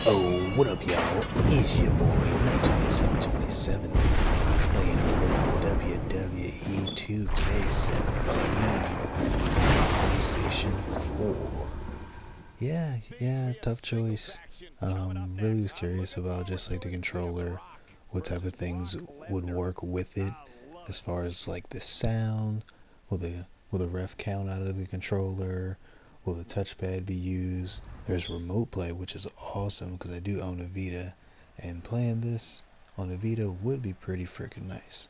Oh, what up, y'all? It's your boy, 727, playing a little WWE2K17 PlayStation 4. Yeah, tough choice. Really was curious about just like the controller, what type of things would work with it, as far as like the sound, will the ref count out of the controller, will the touchpad be used? There's remote play, which is awesome because I do own a Vita, and playing this on a Vita would be pretty freaking nice.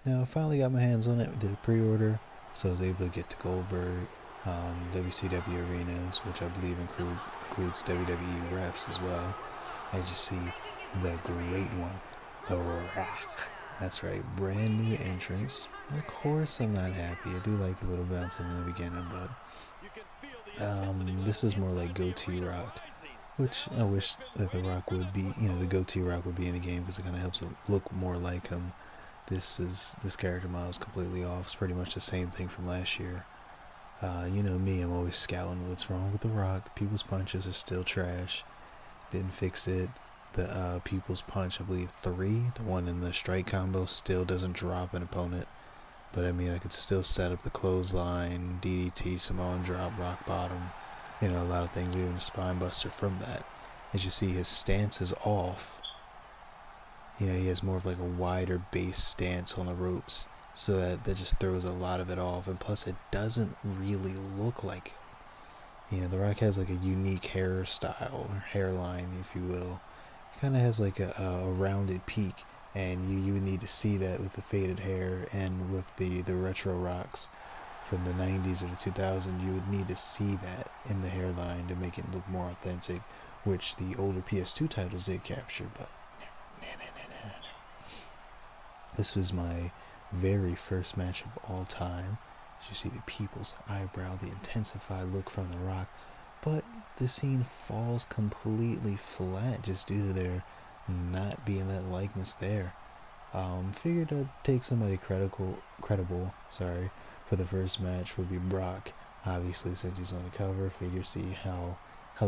Now, I finally got my hands on it, did a pre-order, so I was able to get the Goldberg WCW arenas, which I believe includes WWE refs as well. As you see, the great one, The Rock. That's right, brand new entrance. Of course I'm not happy. I do like the little bouncing in the beginning, but this is more like Goatee Rock, which I wish that The Rock would be, the Goatee Rock would be in the game because it kind of helps it look more like him. This character model is completely off. It's pretty much the same thing from last year. You know me, I'm always scouting what's wrong with The Rock. People's punches are still trash. Didn't fix it. The People's Punch, I believe 3, the one in the strike combo, still doesn't drop an opponent. But I mean, I could still set up the clothesline, DDT, Samoan drop, rock bottom. A lot of things, even a spine buster from that. As you see, his stance is off. He has more of like a wider base stance on the ropes, so that just throws a lot of it off, and plus it doesn't really look like him. The Rock has like a unique hairstyle, or hairline, if you will. He kind of has like a rounded peak, and you would need to see that with the faded hair and with the retro Rocks from the 90s or the 2000s. You would need to see that in the hairline to make it look more authentic, which the older PS2 titles did capture, but this was my very first match of all time. As you see, the People's Eyebrow, the intensified look from The Rock, but the scene falls completely flat just due to there not being that likeness there. Figured I'd take somebody credible, for the first match would be Brock. Obviously, since he's on the cover, figure see how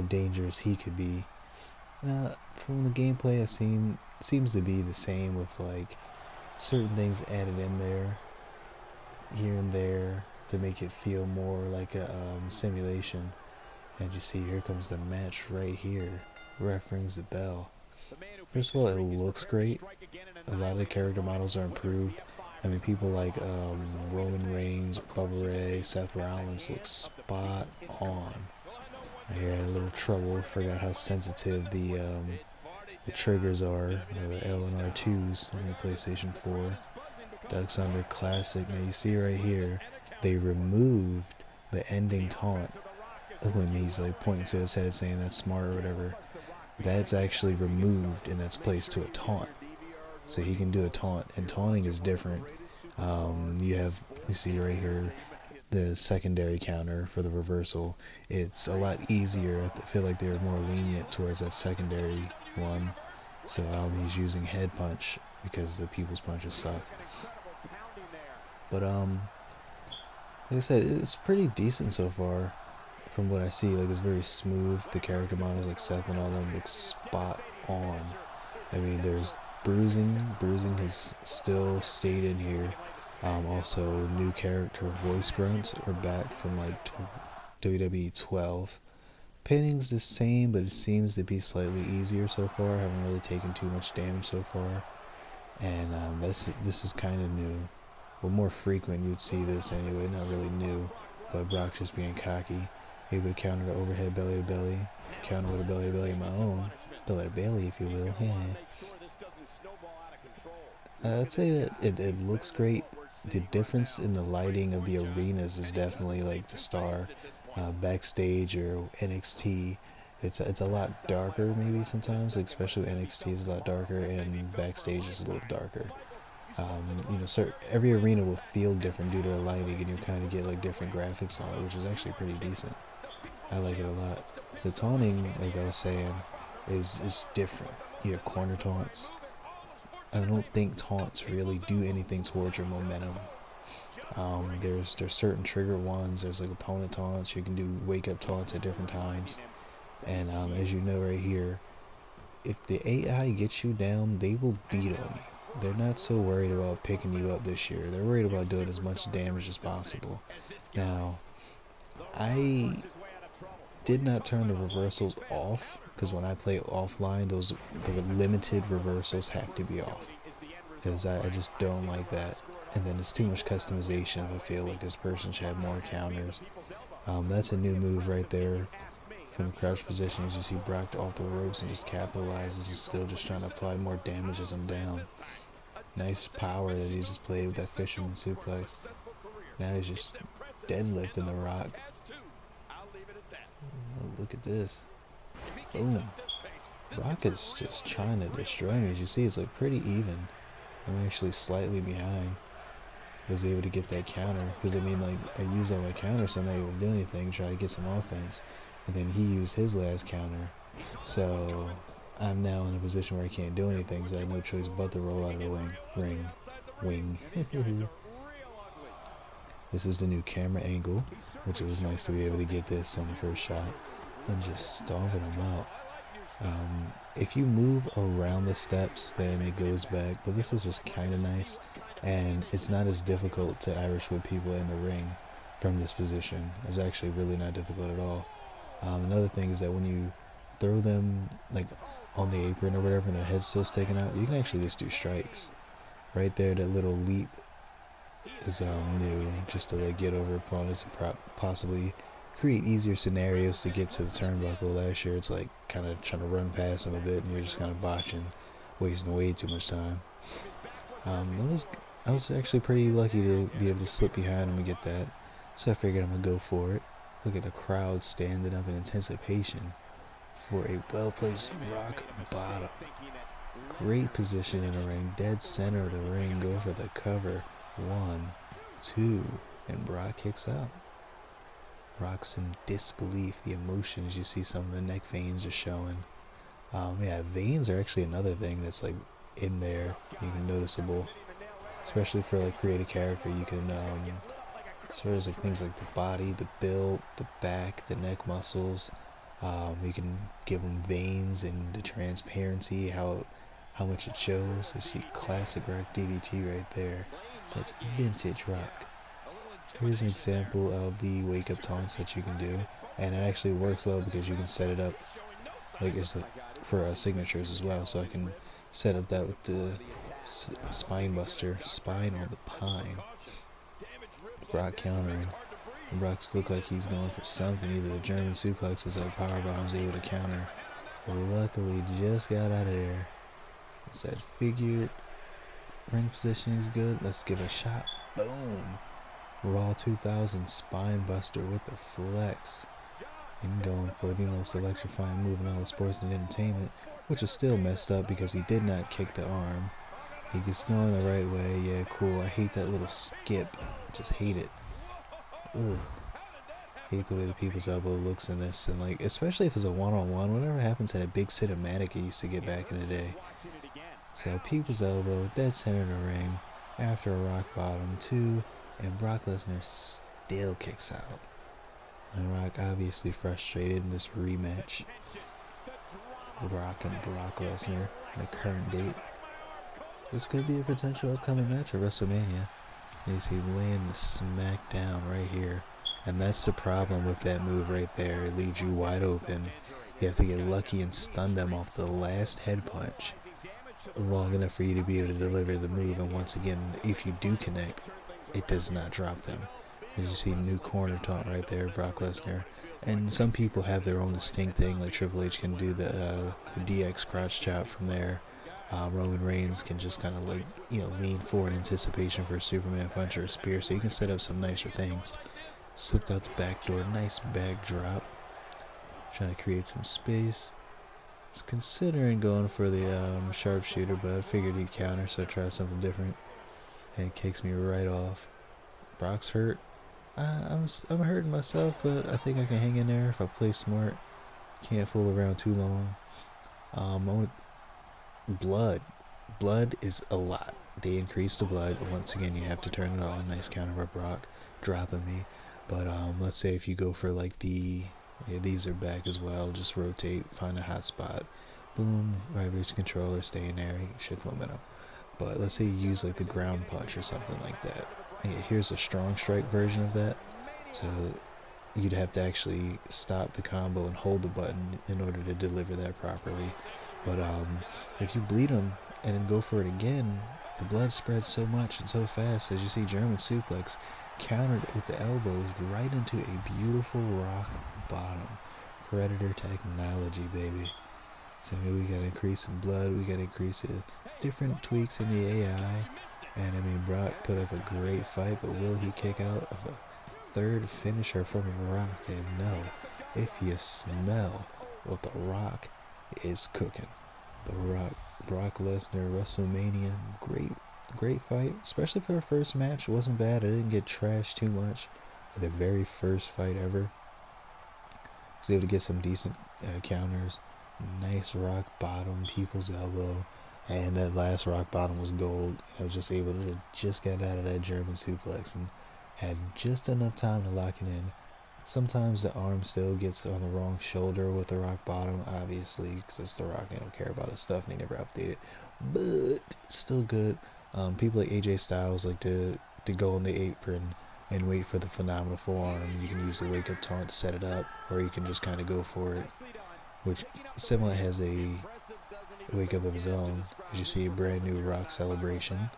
dangerous he could be. From the gameplay I've seen, seems to be the same with like certain things added in there here and there to make it feel more like a simulation. And you see, here comes the match right here. Ref rings the bell. First of all, it looks great. A lot of the character models are improved. I mean, people like Roman Reigns, Bubba Ray, Seth Rollins look spot on. I hear I had a little trouble. Forgot how sensitive the triggers are, the L and R2s on the PlayStation 4. Ducks Under Classic. Now you see right here, they removed the ending taunt when he's like pointing to his head saying that's smart or whatever. That's actually removed and that's placed to a taunt. So he can do a taunt, and taunting is different. You see right here the secondary counter for the reversal. It's a lot easier. I feel like they're more lenient towards that secondary one. So he's using head punch because the People's Punches suck. But like I said, it's pretty decent so far from what I see. Like, it's very smooth. The character models like Seth and all them look spot on. I mean, there's bruising is still stayed in here. Also, new character voice grunts are back from like WWE 12. Pinning's the same, but it seems to be slightly easier so far. I haven't really taken too much damage so far, and this is kind of new. Well, more frequent you'd see this anyway. Not really new, but Brock just being cocky, able to counter the overhead belly to belly, counter with a belly to belly of my own, belly to belly, if you will. Yeah. I'd say that it looks great. The difference in the lighting of the arenas is definitely like the star. Backstage or NXT, it's a lot darker maybe sometimes, like especially NXT is a lot darker and backstage is a little darker. Every arena will feel different due to the lighting, and you kind of get like different graphics on it, which is actually pretty decent. I like it a lot. The taunting, like I was saying, is different. You have corner taunts. I don't think taunts really do anything towards your momentum. There's certain trigger ones. There's like opponent taunts. You can do wake up taunts at different times. And as you know right here, if the AI gets you down, they will beat on you. They're not so worried about picking you up this year. They're worried about doing as much damage as possible. Now, I did not turn the reversals off, because when I play offline, the limited reversals have to be off, because I just don't like that. And then it's too much customization if I feel like this person should have more counters. That's a new move right there. From the crouch position, as you see Brock off the ropes and just capitalizes and still just trying to apply more damage as I'm down. Nice power that he just played with that fisherman suplex. Now he's just deadlifting the Rock. Oh, look at this. Boom. Rock is just trying to destroy me. As you see, it's like pretty even. I'm actually slightly behind. I was able to get that counter, because I mean, like, I used all my counters, so I'm not able to do anything, try to get some offense. And then he used his last counter, so I'm now in a position where I can't do anything, so I have no choice but to roll out of the wing. This is the new camera angle, which it was nice to be able to get this on the first shot, and just stomping him out. If you move around the steps, then it goes back, but this is just kind of nice, and it's not as difficult to Irish whip people in the ring from this position. It's actually really not difficult at all. Another thing is that when you throw them like on the apron or whatever and their head's still sticking out, you can actually just do strikes. Right there, that little leap is new, just to like get over opponents and possibly create easier scenarios to get to the turnbuckle. Last year it's like kind of trying to run past them a bit and you're just kind of botching, wasting way too much time. I was actually pretty lucky to be able to slip behind him and get that, so I figured I'm gonna go for it. Look at the crowd standing up in anticipation for a well-placed rock bottom. Great position in the ring, dead center of the ring, go for the cover. 1, 2, and Brock kicks out. Rock's in disbelief, the emotions, you see some of the neck veins are showing. Yeah, veins are actually another thing that's like in there, you can noticeable, especially for like create a character. You can as far as like things like the body, the build, the back, the neck muscles, you can give them veins and the transparency, how much it shows. You see classic Rock DDT right there. That's vintage Rock. Here's an example of the wake up taunts that you can do, and it actually works well because you can set it up like it's for signatures as well. So I can set up that with the spine buster, spine on the pine. Brock countering. And Brock's look like he's going for something, either the German suplexes or power bombs able to counter. But luckily just got out of there. It's that figured ring position is good. Let's give a shot. Boom. Raw 2000 spine buster with the flex. And going for the most electrifying move in all of sports and entertainment, which is still messed up because he did not kick the arm. He gets going the right way. Yeah, cool. I hate that little skip. Just hate it. Ugh. Hate the way the people's elbow looks in this, and like especially if it's a one-on-one. Whatever happens to that big cinematic it used to get back in the day. So people's elbow, dead center of the ring, after a rock bottom 2, and Brock Lesnar still kicks out. And Rock obviously frustrated in this rematch. Brock and Brock Lesnar in the current date. This could be a potential upcoming match at Wrestlemania. You see laying the smack down right here. And that's the problem with that move right there. It leaves you wide open. You have to get lucky and stun them off the last head punch long enough for you to be able to deliver the move. And once again, if you do connect, it does not drop them. As you see, new corner taunt right there, Brock Lesnar. And some people have their own distinct thing, like Triple H can do the DX crotch chop from there. Roman Reigns can just kind of like, lean forward in anticipation for a Superman punch or a spear, so you can set up some nicer things. Slipped out the back door, nice backdrop. Trying to create some space. Was considering going for the sharpshooter, but I figured he'd counter, so I tried something different. And it kicks me right off. Brock's hurt. I'm hurting myself, but I think I can hang in there if I play smart. Can't fool around too long. Blood is a lot. They increase the blood. Once again, you have to turn it on. Nice counter by Brock, dropping me. But let's say if you go for like these are back as well. Just rotate, find a hot spot, boom, right reach controller, stay in there, shift momentum. But let's say you use like the ground punch or something like that. And here's a strong strike version of that. So you'd have to actually stop the combo and hold the button in order to deliver that properly. But if you bleed him and then go for it again, the blood spreads so much and so fast. As you see, German suplex countered with the elbows right into a beautiful rock bottom. Predator technology, baby. So maybe we gotta increase some blood, we gotta increase the different tweaks in the AI. And I mean, Brock put up a great fight, but will he kick out of a third finisher from Rock? And no, if you smell what the Rock is cooking. The Rock, Brock Lesnar, Wrestlemania, great fight, especially for the first match. It wasn't bad. I didn't get trashed too much for the very first fight ever. I was able to get some decent counters. Nice rock bottom, people's elbow, and that last rock bottom was gold. I was just able to just get out of that German suplex and had just enough time to lock it in. Sometimes the arm still gets on the wrong shoulder with the rock bottom, obviously, because it's the Rock. They don't care about his stuff and they never update it, but it's still good. People like AJ Styles like to go on the apron and wait for the phenomenal forearm. You can use the wake up taunt to set it up, or you can just kind of go for it, which Similar has a wake up of his own. As you see, a brand new Rock celebration.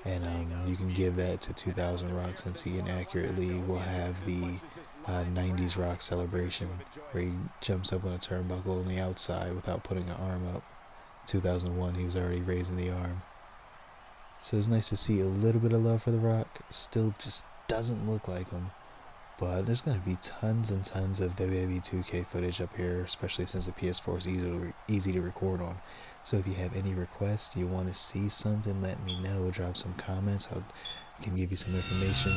And you can give that to 2000 Rock, since he inaccurately will have the 90s Rock celebration where he jumps up on a turnbuckle on the outside without putting an arm up. 2001, he was already raising the arm. So it's nice to see a little bit of love for the Rock. Still just doesn't look like him. But there's going to be tons and tons of WWE2K footage up here, especially since the PS4 is easy to record on. So if you have any requests, you want to see something, let me know. Drop some comments. I can give you some information.